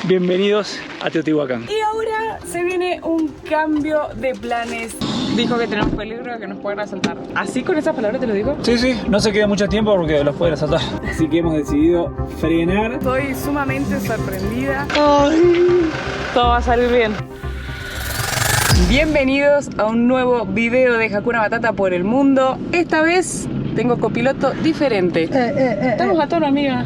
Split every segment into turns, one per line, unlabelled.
Bienvenidos a Teotihuacán.
Y ahora se viene un cambio de planes. Dijo que tenemos peligro de que nos puedan asaltar. ¿Así con esas palabras te lo digo?
Sí, no se queda mucho tiempo porque los pueden asaltar. Así que hemos decidido frenar.
Estoy sumamente sorprendida. Ay, todo va a salir bien. Bienvenidos a un nuevo video de Hakuna Matata por el mundo. Esta vez tengo copiloto diferente. Estamos a tono, amiga.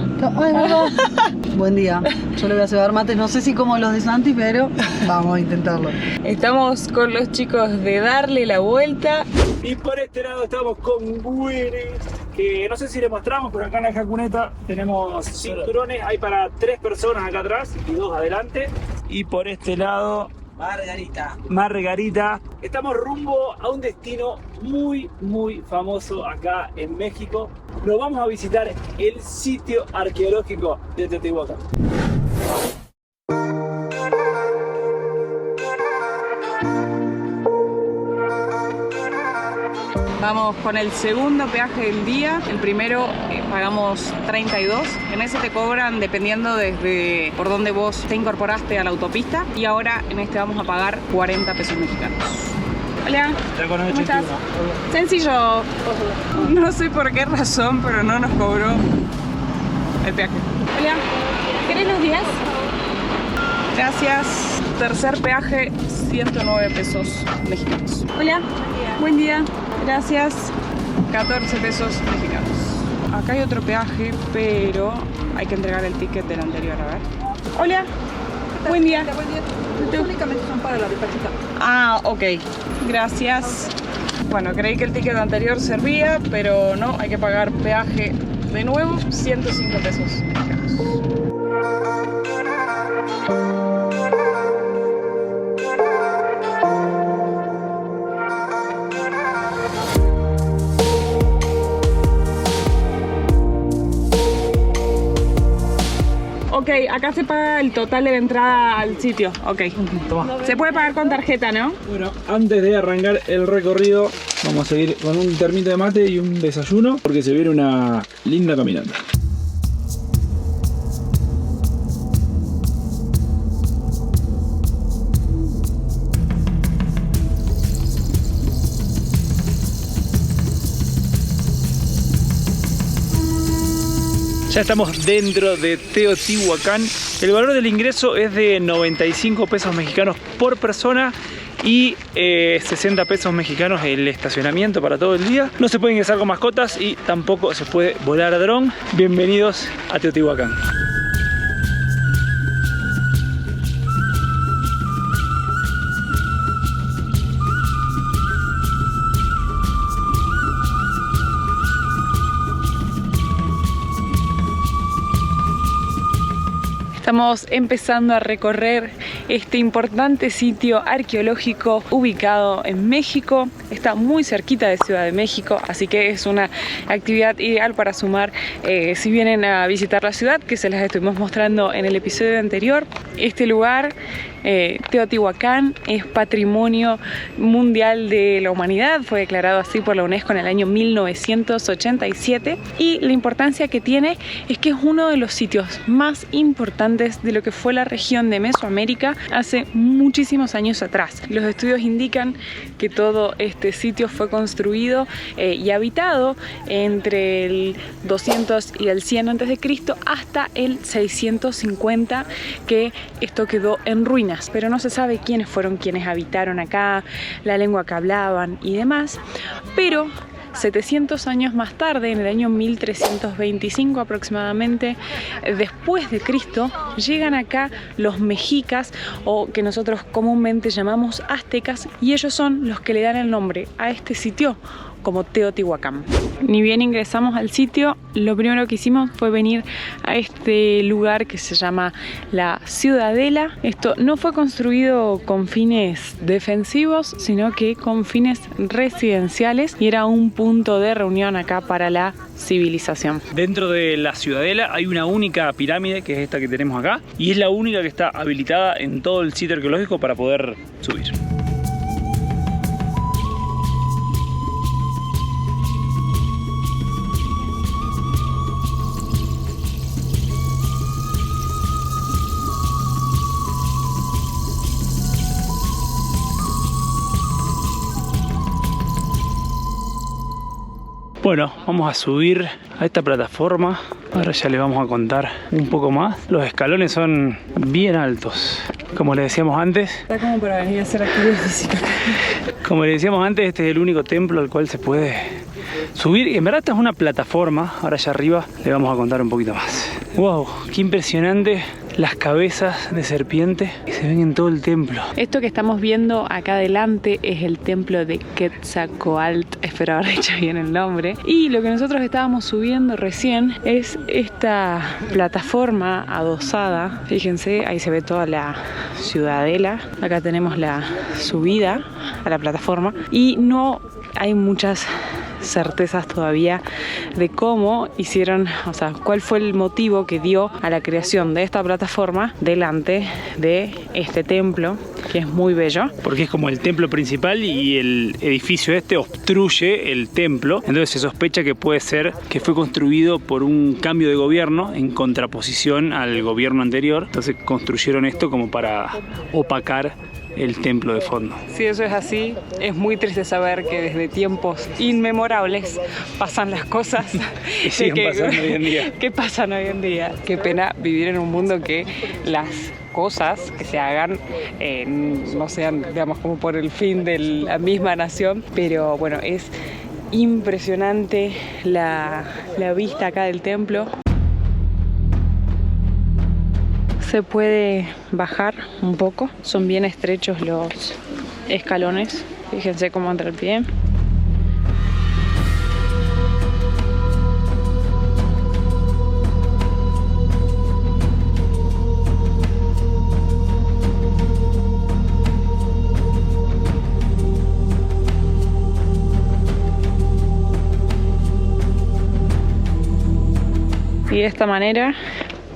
Buen día. Yo le voy a cebar mate. No sé si como los de Santi, pero vamos a intentarlo.
Estamos con los chicos de Darle la Vuelta.
Y por este lado estamos con Winnie, que no sé si le mostramos, pero acá en la Hakuneta tenemos cinturones. Hay para 3 personas acá atrás y 2 adelante. Y por este lado... Margarita. Estamos rumbo a un destino muy famoso acá en México. Nos vamos a visitar el sitio arqueológico de Teotihuacán.
Vamos con el segundo peaje del día. El primero pagamos 32. En ese te cobran dependiendo desde por dónde vos te incorporaste a la autopista. Y ahora en este vamos a pagar 40 pesos mexicanos. Hola, ¿cómo estás? Sencillo. No sé por qué razón, pero no nos cobró el peaje. Hola, ¿querés los días? Gracias. Tercer peaje, 109 pesos mexicanos. Hola, buen día. Gracias. 14 pesos mexicanos. Acá hay otro peaje, pero hay que entregar el ticket del anterior, a ver. Hola. Buen día.
Únicamente son para la despachita.
Ah, ok. Gracias. Bueno, creí que el ticket anterior servía, pero no, hay que pagar peaje de nuevo, 105 pesos mexicanos. Ok, acá se paga el total de la entrada al sitio. Ok.
Toma.
Se puede pagar con tarjeta, ¿no?
Bueno, antes de arrancar el recorrido, vamos a seguir con un termito de mate y un desayuno, porque se viene una linda caminata. Ya estamos dentro de Teotihuacán. El valor del ingreso es de 95 pesos mexicanos por persona y 60 pesos mexicanos el estacionamiento para todo el día. No se puede ingresar con mascotas y tampoco se puede volar a dron. Bienvenidos a Teotihuacán.
Estamos empezando a recorrer este importante sitio arqueológico ubicado en México. Está muy cerquita de Ciudad de México, así que es una actividad ideal para sumar si vienen a visitar la ciudad, que se las estuvimos mostrando en el episodio anterior. Este lugar, Teotihuacán, es Patrimonio Mundial de la Humanidad, fue declarado así por la UNESCO en el año 1987, y la importancia que tiene es que es uno de los sitios más importantes de lo que fue la región de Mesoamérica hace muchísimos años atrás. Los estudios indican que todo este sitio fue construido y habitado entre el 200 y el 100 a.C. hasta el 650, que esto quedó en ruinas, pero no se sabe quiénes fueron quienes habitaron acá, la lengua que hablaban y demás. Pero 700 años más tarde, en el año 1325 aproximadamente, después de Cristo, llegan acá los mexicas, o que nosotros comúnmente llamamos aztecas, y ellos son los que le dan el nombre a este sitio como Teotihuacán. Ni bien ingresamos al sitio, lo primero que hicimos fue venir a este lugar que se llama la Ciudadela. Esto no fue construido con fines defensivos, sino que con fines residenciales, y era un punto de reunión acá para la civilización.
Dentro de la Ciudadela hay una única pirámide, que es esta que tenemos acá, y es la única que está habilitada en todo el sitio arqueológico para poder subir. Bueno, vamos a subir a esta plataforma. Ahora ya les vamos a contar un poco más. Los escalones son bien altos, como les decíamos antes.
Está como para venir a hacer actividad física.
Como les decíamos antes, este es el único templo al cual se puede subir. En verdad esta es una plataforma. Ahora allá arriba les vamos a contar un poquito más. ¡Wow! ¡Qué impresionante! Las cabezas de serpiente que se ven en todo el templo.
Esto que estamos viendo acá adelante es el templo de Quetzalcóatl, espero haber dicho bien el nombre. Y lo que nosotros estábamos subiendo recién es esta plataforma adosada. Fíjense, ahí se ve toda la ciudadela. Acá tenemos la subida a la plataforma y no hay muchas certezas todavía de cómo hicieron, o sea, cuál fue el motivo que dio a la creación de esta plataforma delante de este templo, que es muy bello.
Porque es como el templo principal y el edificio este obstruye el templo, entonces se sospecha que puede ser que fue construido por un cambio de gobierno en contraposición al gobierno anterior, entonces construyeron esto como para opacar el templo de fondo.
Si eso es así, es muy triste saber que desde tiempos inmemorables pasan las cosas
y siguen pasando hoy en día.
¿Qué pasan hoy en día? Qué pena vivir en un mundo que las cosas que se hagan no sean, digamos, como por el fin de la misma nación, pero bueno, es impresionante la vista acá del templo. Se puede bajar un poco, son bien estrechos los escalones, fíjense cómo entra el pie. Y de esta manera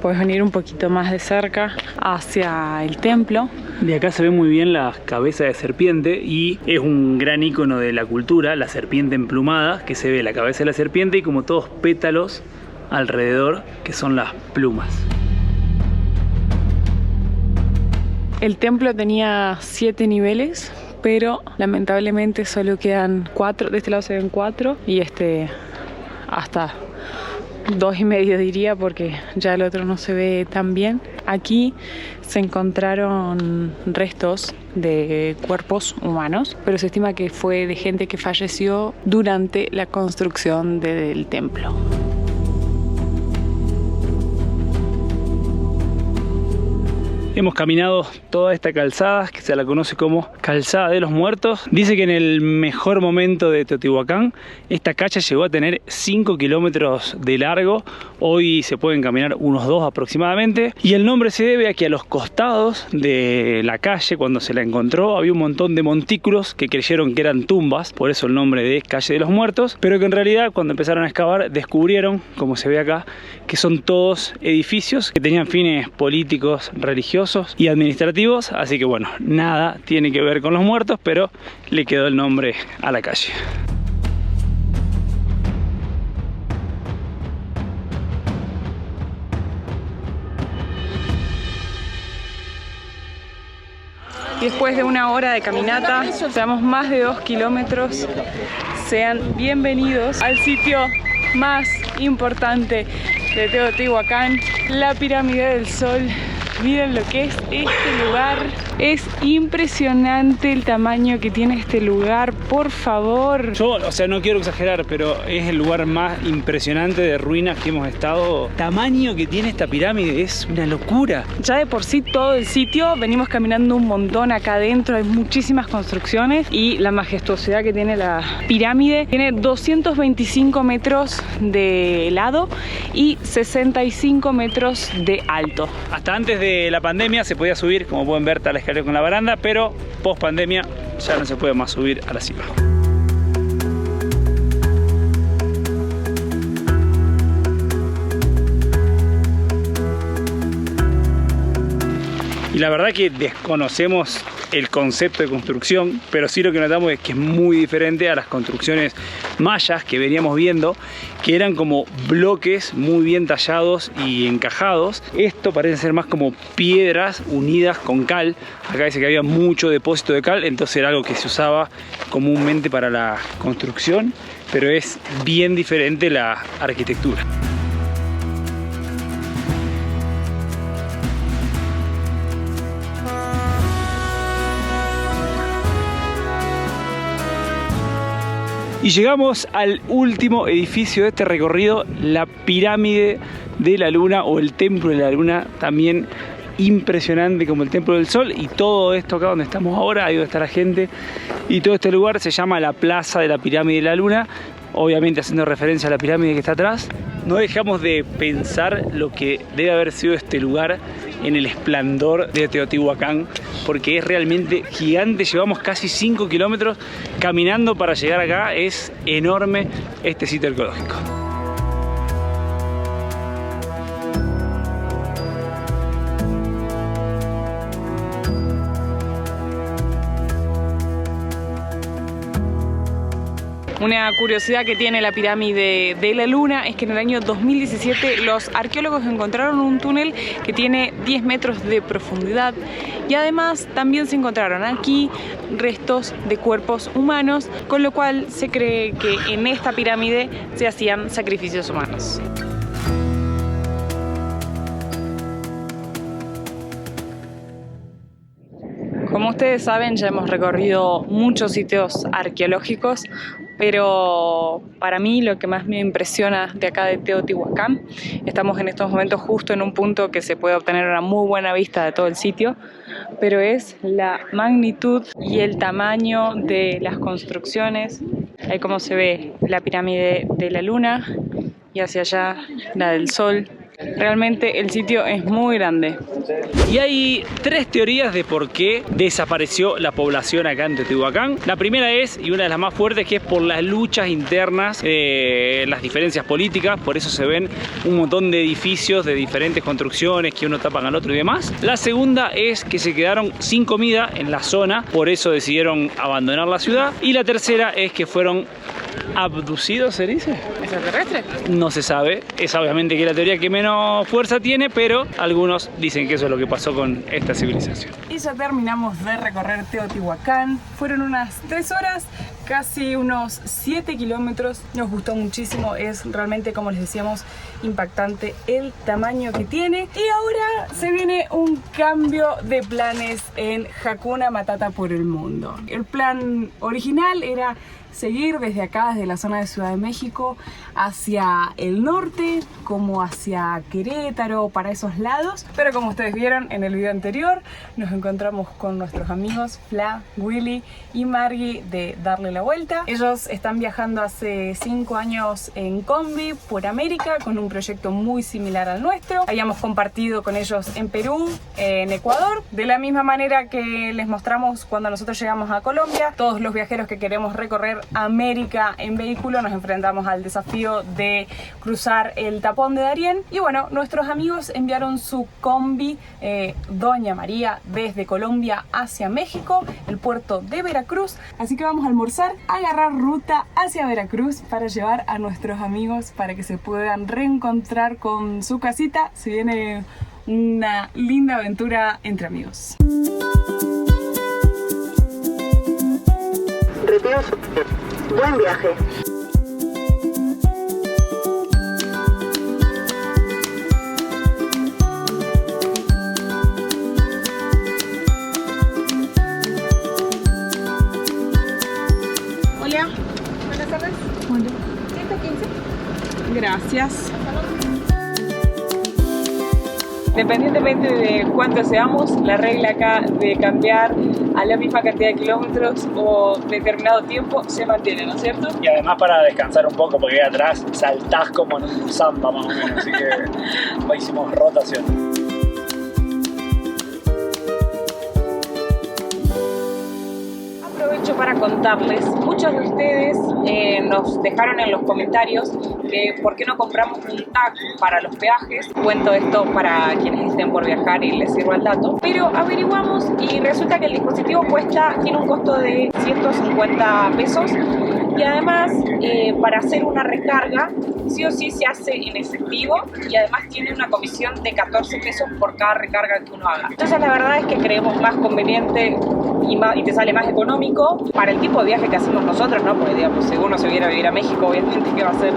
puedes venir un poquito más de cerca hacia el templo.
De acá se ve muy bien la cabeza de serpiente y es un gran icono de la cultura, la serpiente emplumada, que se ve la cabeza de la serpiente y como todos pétalos alrededor, que son las plumas.
El templo tenía 7 niveles, pero lamentablemente solo quedan 4. De este lado se ven 4 y este hasta 2,5 diría, porque ya el otro no se ve tan bien. Aquí se encontraron restos de cuerpos humanos, pero se estima que fue de gente que falleció durante la construcción del templo.
Hemos caminado toda esta calzada, que se la conoce como Calzada de los Muertos. Dice que en el mejor momento de Teotihuacán, esta calle llegó a tener 5 kilómetros de largo. Hoy se pueden caminar unos 2 aproximadamente. Y el nombre se debe a que a los costados de la calle, cuando se la encontró, había un montón de montículos que creyeron que eran tumbas. Por eso el nombre de Calle de los Muertos. Pero que en realidad, cuando empezaron a excavar, descubrieron, como se ve acá, que son todos edificios que tenían fines políticos, religiosos y administrativos, así que bueno, nada tiene que ver con los muertos, pero le quedó el nombre a la calle.
Y después de una hora de caminata, llevamos más de 2 kilómetros. Sean bienvenidos al sitio más importante de Teotihuacán, la Pirámide del Sol. Miren lo que es este lugar. Es impresionante el tamaño que tiene este lugar, por favor.
Yo, o sea, no quiero exagerar, pero es el lugar más impresionante de ruinas que hemos estado. El tamaño que tiene esta pirámide es una locura.
Ya de por sí todo el sitio, venimos caminando un montón acá adentro, hay muchísimas construcciones y la majestuosidad que tiene la pirámide. Tiene 225 metros de lado y 65 metros de alto.
Hasta antes de la pandemia se podía subir, como pueden ver, está la escalera con la baranda, pero post pandemia ya no se puede más subir a la cima. Y la verdad que desconocemos el concepto de construcción, pero sí lo que notamos es que es muy diferente a las construcciones mayas que veníamos viendo, que eran como bloques muy bien tallados y encajados. Esto parece ser más como piedras unidas con cal. Acá dice que había mucho depósito de cal, entonces era algo que se usaba comúnmente para la construcción. pero es bien diferente la arquitectura. Y llegamos al último edificio de este recorrido, la pirámide de la Luna o el Templo de la Luna, también impresionante como el Templo del Sol. Y todo esto acá donde estamos ahora, ahí donde está la gente, y todo este lugar se llama la Plaza de la Pirámide de la Luna, obviamente haciendo referencia a la pirámide que está atrás. No dejamos de pensar lo que debe haber sido este lugar en el esplendor de Teotihuacán, porque es realmente gigante. Llevamos casi 5 kilómetros caminando para llegar acá. Es enorme este sitio arqueológico.
Una curiosidad que tiene la pirámide de la Luna es que en el año 2017 los arqueólogos encontraron un túnel que tiene 10 metros de profundidad y además también se encontraron aquí restos de cuerpos humanos, con lo cual se cree que en esta pirámide se hacían sacrificios humanos. Como ustedes saben, ya hemos recorrido muchos sitios arqueológicos, pero para mí lo que más me impresiona de acá de Teotihuacán, estamos en estos momentos justo en un punto que se puede obtener una muy buena vista de todo el sitio, pero es la magnitud y el tamaño de las construcciones. Ahí como se ve la pirámide de la Luna y hacia allá la del Sol. Realmente el sitio es muy grande.
Y hay 3 teorías de por qué desapareció la población acá en Teotihuacán. La primera es, y una de las más fuertes, que es por las luchas internas, las diferencias políticas. Por eso se ven un montón de edificios de diferentes construcciones que uno tapan al otro y demás. La segunda es que se quedaron sin comida en la zona, por eso decidieron abandonar la ciudad. Y la tercera es que fueron abducidos, ¿se dice?
¿Extraterrestre?
No se sabe. Es obviamente que la teoría que menos fuerza tiene, pero algunos dicen que eso es lo que pasó con esta civilización.
Y ya terminamos de recorrer Teotihuacán. Fueron unas 3 horas, casi unos 7 kilómetros. Nos gustó muchísimo. Es realmente, como les decíamos, impactante el tamaño que tiene. Y ahora se viene un cambio de planes en Hakuna Matata por el mundo. El plan original era seguir desde acá, desde la zona de Ciudad de México, hacia el norte, como hacia Querétaro, para esos lados. Pero como ustedes vieron en el video anterior, nos encontramos con nuestros amigos Fla, Willy y Margie de Darle la Vuelta. Ellos están viajando hace 5 años en combi por América con un proyecto muy similar al nuestro. Habíamos compartido con ellos en Perú, en Ecuador, de la misma manera que les mostramos cuando nosotros llegamos a Colombia. Todos los viajeros que queremos recorrer América en vehículo nos enfrentamos al desafío de cruzar el tapón de Darién. Y bueno, nuestros amigos enviaron su combi Doña María desde Colombia hacia México, el puerto de Veracruz. Así que vamos a almorzar, a agarrar ruta hacia Veracruz para llevar a nuestros amigos para que se puedan reencontrar con su casita. Se viene una linda aventura entre amigos.
Retiro su... Buen viaje.
Hola, buenas tardes. Hola. 115. Gracias. Independientemente de cuánto seamos, la regla acá de cambiar a la misma cantidad de kilómetros o determinado tiempo se mantiene, ¿no es cierto?
Y además para descansar un poco, porque ahí atrás saltás como en un samba más o menos, así que hicimos rotación.
Aprovecho para contarles, muchos de ustedes nos dejaron en los comentarios que por qué no compramos un tag para los peajes. Cuento esto para quienes estén por viajar y les sirva el dato, pero averiguamos y resulta que el dispositivo tiene un costo de 150 pesos Y además, para hacer una recarga, sí o sí se hace en efectivo y además tiene una comisión de 14 pesos por cada recarga que uno haga. Entonces la verdad es que creemos más conveniente y te sale más económico para el tipo de viaje que hacemos nosotros, ¿no? Porque digamos, si uno se viene a vivir a México, obviamente que va a ser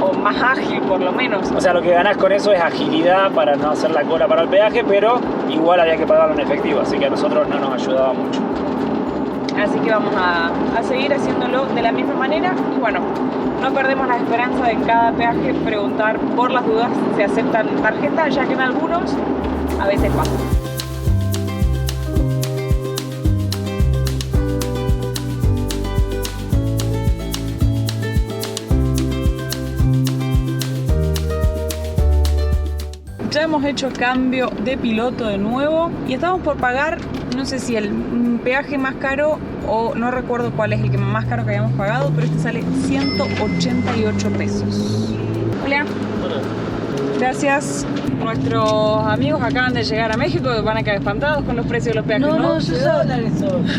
o más ágil por lo menos.
O sea, lo que ganás con eso es agilidad para no hacer la cola para el peaje, pero igual había que pagarlo en efectivo, así que a nosotros no nos ayudaba mucho.
Así que vamos a seguir haciéndolo de la misma manera y bueno, no perdemos la esperanza de en cada peaje preguntar por las dudas si aceptan tarjeta, ya que en algunos a veces pasa. Ya hemos hecho cambio de piloto de nuevo y estamos por pagar, no sé si el peaje más caro o no recuerdo cuál es el que más caro que habíamos pagado, pero este sale 188 pesos. Hola.
Hola.
Gracias. Nuestros amigos acaban de llegar a México, van a quedar espantados con los precios de los peajes, ¿no?
No, yo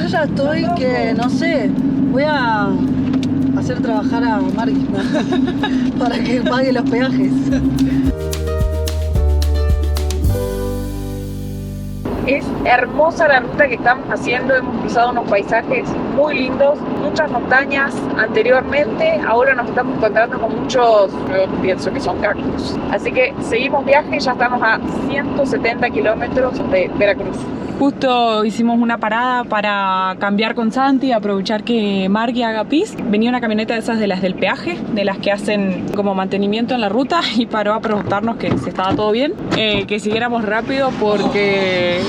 ya estoy que, no sé, voy a hacer trabajar a Margui para que pague los peajes.
Es hermosa la ruta que estamos haciendo, hemos cruzado unos paisajes muy lindos, muchas montañas anteriormente, ahora nos estamos encontrando con muchos, yo pienso que son cactus. Así que seguimos viaje, ya estamos a 170 kilómetros de Veracruz. Justo hicimos una parada para cambiar con Santi, aprovechar que Margui haga pis. Venía una camioneta de esas de las del peaje, de las que hacen como mantenimiento en la ruta y paró a preguntarnos que si estaba todo bien, que siguiéramos rápido porque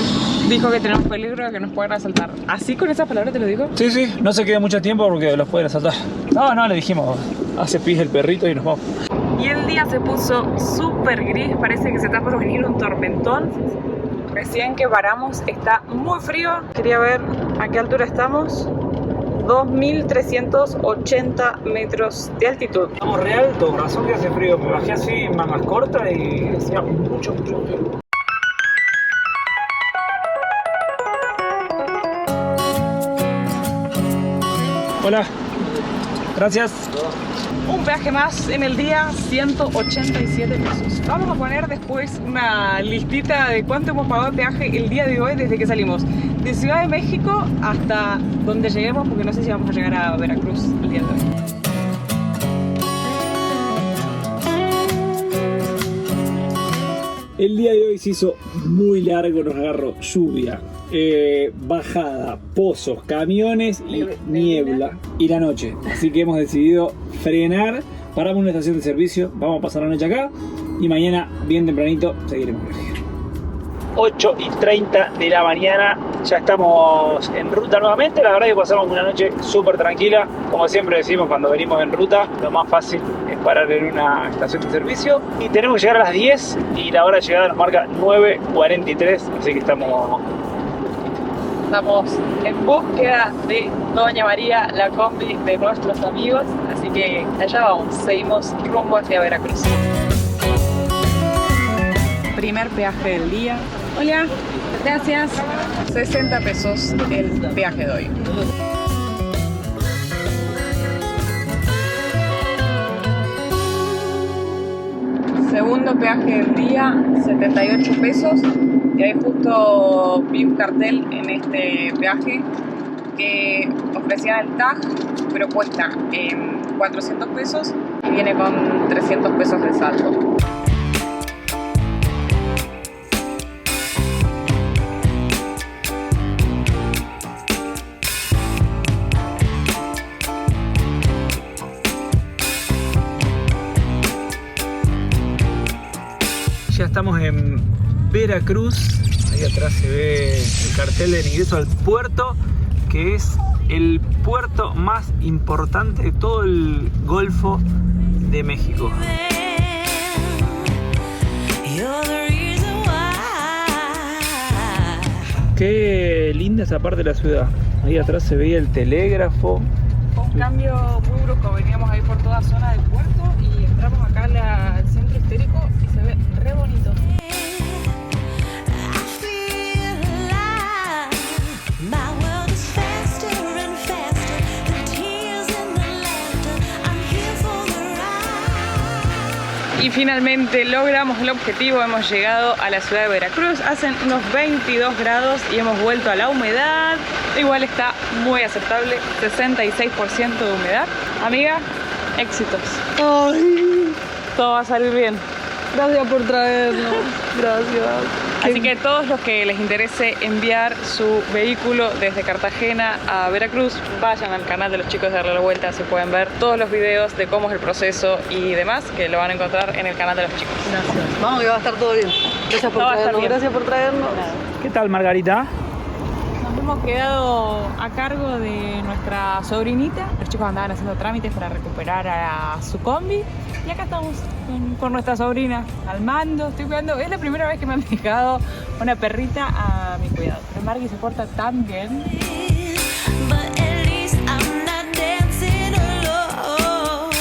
dijo que tenemos peligro de que nos puedan asaltar. ¿Así con esas palabras te lo digo?
Sí, sí, no se quede mucho tiempo porque los pueden asaltar. No, le dijimos, hace pis el perrito y nos vamos.
Y el día se puso súper gris, parece que se está por venir un tormentón. Recién que paramos está muy frío. Quería ver a qué altura estamos. 2.380 metros de altitud.
Estamos re alto, razón que hace frío. Me bajé así más corta y hacía mucho frío. Hola, gracias.
Un peaje más en el día, 187 pesos. Vamos a poner después una listita de cuánto hemos pagado de peaje el día de hoy desde que salimos de Ciudad de México hasta donde lleguemos, porque no sé si vamos a llegar a Veracruz el día de hoy.
El día de hoy se hizo muy largo, nos agarró lluvia, bajada, pozos, camiones y niebla y la noche. Así que hemos decidido frenar, paramos en una estación de servicio, vamos a pasar la noche acá y mañana bien tempranito seguiremos el viaje. 8:30 de la mañana, ya estamos en ruta nuevamente. La verdad que pasamos una noche súper tranquila. Como siempre decimos cuando venimos en ruta, lo más fácil es parar en una estación de servicio. Y tenemos que llegar a las 10 y la hora de llegada nos marca 9:43, así que estamos en búsqueda de Doña María, la combi de nuestros amigos. Así que allá vamos, seguimos rumbo hacia Veracruz. Primer peaje del día. Hola, gracias. 60 pesos el peaje de hoy. Segundo peaje del día, 78 pesos. Y ahí justo vi un cartel en este peaje que ofrecía el tag, pero cuesta 400 pesos y viene con 300 pesos de saldo. Ya estamos en Veracruz, ahí atrás se ve el cartel de ingreso al puerto, que es el puerto más importante de todo el Golfo de México. Qué linda esa parte de la ciudad. Ahí atrás se veía el telégrafo.
Fue un cambio muy brusco, veníamos ahí por toda zona del puerto y entramos acá al centro histórico y se ve re bonito. Y finalmente logramos el objetivo, hemos llegado a la ciudad de Veracruz, hacen unos 22 grados y hemos vuelto a la humedad. Igual está muy aceptable, 66% de humedad. Amiga, éxitos.
Ay,
Todo va a salir bien.
gracias por traernos. Gracias.
Así que todos los que les interese enviar su vehículo desde Cartagena a Veracruz, vayan al canal de los chicos de Darle la Vuelta, así pueden ver todos los videos de cómo es el proceso y demás, que lo van a encontrar en el canal de los chicos.
Gracias. Vamos que va a estar todo bien. Gracias por
Todo va a estar
traernos.
bien.
Gracias por traernos.
¿Qué tal, Margarita?
Nos hemos quedado a cargo de nuestra sobrinita. Los chicos andaban haciendo trámites para recuperar a su combi. Y acá estamos con nuestra sobrina al mando. Estoy cuidando. Es la primera vez que me han dejado una perrita a mi cuidado. Pero Margui se porta tan bien.
But at least I'm not dancing alone.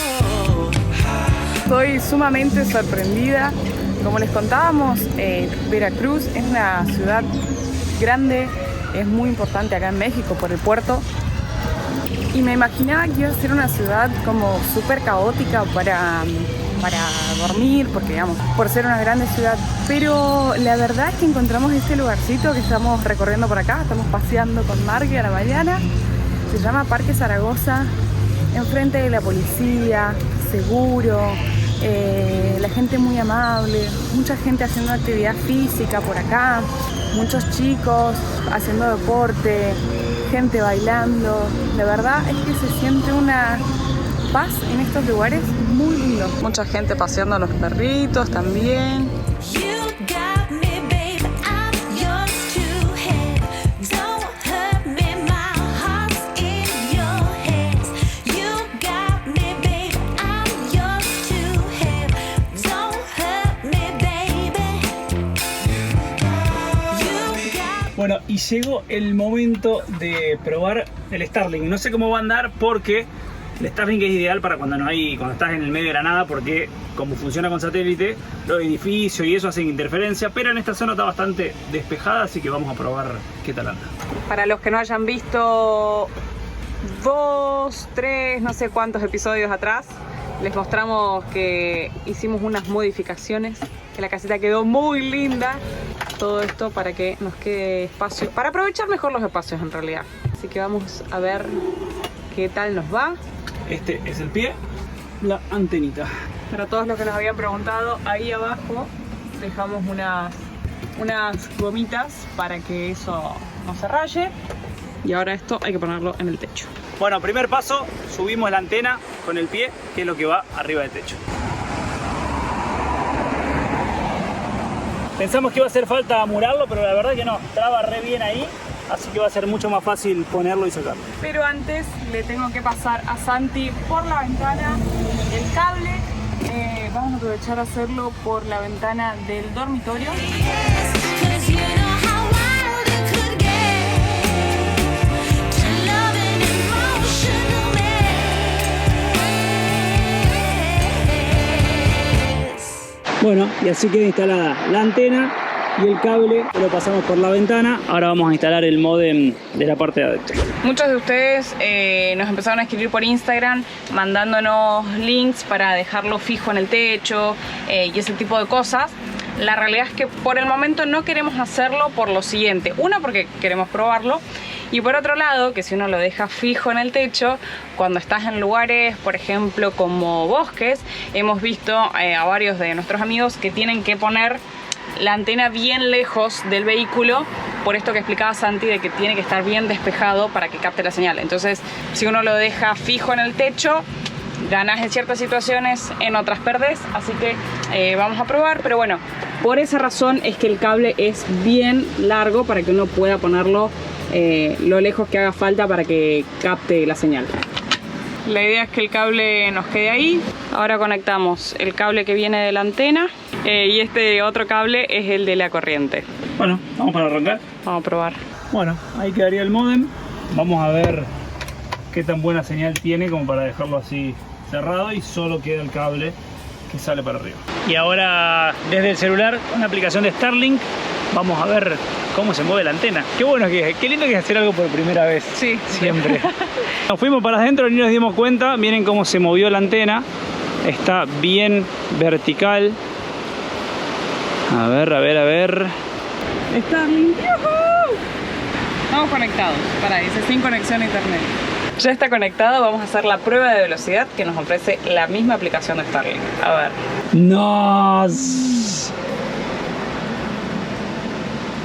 Estoy sumamente sorprendida. Como les contábamos, Veracruz es una ciudad grande, es muy importante acá en México por el puerto. Y me imaginaba que iba a ser una ciudad como súper caótica para dormir, porque digamos, por ser una grande ciudad. Pero la verdad es que encontramos este lugarcito que estamos recorriendo por acá, estamos paseando con Margui a la mañana. Se llama Parque Zaragoza, enfrente de la policía, seguro, la gente muy amable, mucha gente haciendo actividad física por acá, muchos chicos haciendo deporte, gente bailando. La verdad es que se siente una paz en estos lugares muy lindos. Mucha gente paseando a los perritos también.
You got me, babe. I'm yours to have. Don't hurt me, my heart's in your hands. You got me, babe. I'm yours to have. Don't hurt me, baby. You got
Bueno, y llegó el momento de probar el Starlink. No sé cómo va a andar porque el Starlink es ideal para cuando estás en el medio de la nada, porque como funciona con satélite, los edificios y eso hacen interferencia, pero en esta zona está bastante despejada, así que vamos a probar qué tal anda.
Para los que no hayan visto 2, 3, no sé cuántos episodios atrás, les mostramos que hicimos unas modificaciones, que la casita quedó muy linda. Todo esto para que nos quede espacio, para aprovechar mejor los espacios en realidad. Así que vamos a ver qué tal nos va.
Este es el pie, la antenita.
Para todos los que nos habían preguntado, ahí abajo dejamos unas gomitas para que eso no se raye. Y ahora esto hay que ponerlo en el techo.
Bueno, primer paso, subimos la antena con el pie, que es lo que va arriba del techo. Pensamos que iba a hacer falta murarlo, pero la verdad que no, traba re bien ahí, así que va a ser mucho más fácil ponerlo y sacarlo.
Pero antes le tengo que pasar a Santi por la ventana el cable. Vamos a aprovechar a hacerlo por la ventana del dormitorio.
Cause you know how wild it could get to loving emotional mess.
Bueno, y así queda instalada la antena y el cable, lo pasamos por la ventana. Ahora vamos a instalar el módem de la parte de adentro.
Muchos de ustedes nos empezaron a escribir por Instagram mandándonos links para dejarlo fijo en el techo y ese tipo de cosas. La realidad es que por el momento no queremos hacerlo por lo siguiente. Una, porque queremos probarlo. Y por otro lado, que si uno lo deja fijo en el techo, cuando estás en lugares, por ejemplo, como bosques, hemos visto a varios de nuestros amigos que tienen que poner la antena bien lejos del vehículo, por esto que explicaba Santi, de que tiene que estar bien despejado para que capte la señal. Entonces, si uno lo deja fijo en el techo, ganas en ciertas situaciones, en otras perdés. Así que vamos a probar, pero bueno, por esa razón es que el cable es bien largo para que uno pueda ponerlo lo lejos que haga falta para que capte la señal. La idea es que el cable nos quede ahí. Ahora conectamos el cable que viene de la antena y este otro cable es el de la corriente.
Bueno, vamos para arrancar.
Vamos a probar.
Bueno, ahí quedaría el módem. Vamos a ver qué tan buena señal tiene como para dejarlo así cerrado y solo queda el cable que sale para arriba. Y ahora desde el celular, con la aplicación de Starlink, vamos a ver cómo se mueve la antena. Qué bueno que es, qué lindo que es hacer algo por primera vez.
Sí.
Siempre. Nos fuimos para adentro y nos dimos cuenta, miren cómo se movió la antena. Está bien vertical. A ver.
Starlink. ¡Yujú! Estamos conectados. Dice sin conexión a internet. Ya está conectado, vamos a hacer la prueba de velocidad que nos ofrece la misma aplicación de Starlink. A ver.
¡No!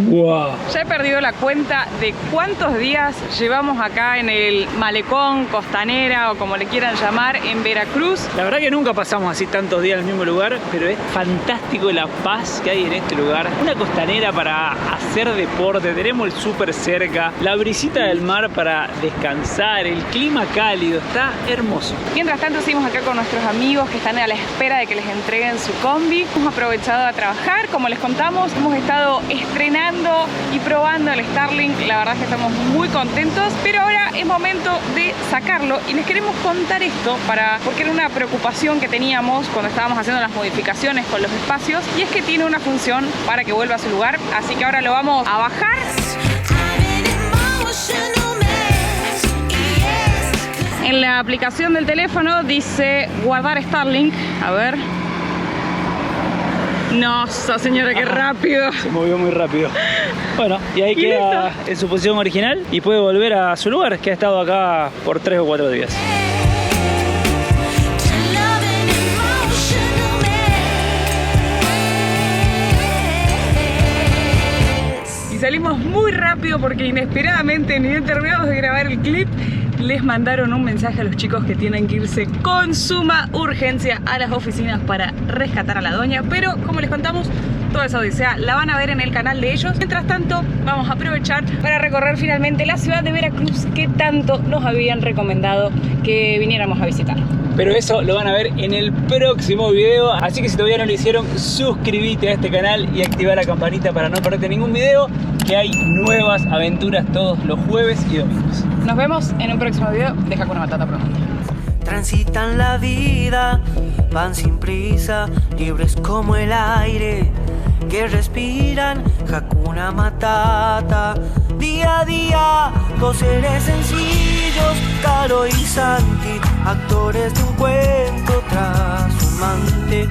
¡Wow!
Ya he perdido la cuenta de cuántos días llevamos acá en el malecón, costanera o como le quieran llamar, en Veracruz.
La verdad que nunca pasamos así tantos días en el mismo lugar, pero es fantástico la paz que hay en este lugar. Una costanera para hacer deporte, tenemos el súper cerca, la brisita del mar para descansar, el clima cálido, está hermoso.
Mientras tanto seguimos acá con nuestros amigos que están a la espera de que les entreguen su combi. Hemos aprovechado a trabajar, como les contamos, hemos estado estrenando y probando el Starlink. La verdad es que estamos muy contentos, pero ahora es momento de sacarlo y les queremos contar esto porque era una preocupación que teníamos cuando estábamos haciendo las modificaciones con los espacios, y es que tiene una función para que vuelva a su lugar, así que ahora lo vamos a bajar. En la aplicación del teléfono dice guardar Starlink. A ver. No, señora, qué rápido.
Se movió muy rápido. Bueno, y ahí queda en su posición original y puede volver a su lugar, que ha estado acá por 3 o 4 días.
Y salimos muy rápido porque inesperadamente, ni bien terminamos de grabar el clip, les mandaron un mensaje a los chicos que tienen que irse con suma urgencia a las oficinas para rescatar a la doña, pero como les contamos, toda esa odisea la van a ver en el canal de ellos. Mientras tanto, vamos a aprovechar para recorrer finalmente la ciudad de Veracruz que tanto nos habían recomendado que viniéramos a visitar.
Pero eso lo van a ver en el próximo video, así que si todavía no lo hicieron, suscríbete a este canal y activa la campanita para no perderte ningún video, que hay nuevas aventuras todos los jueves y domingos.
Nos vemos en un próximo video de Hakuna Matata Profundo.
Transitan la vida, van sin prisa, libres como el aire que respiran. Hakuna Matata, día a día, dos seres sencillos, Caro y Santi, actores de un cuento trashumante.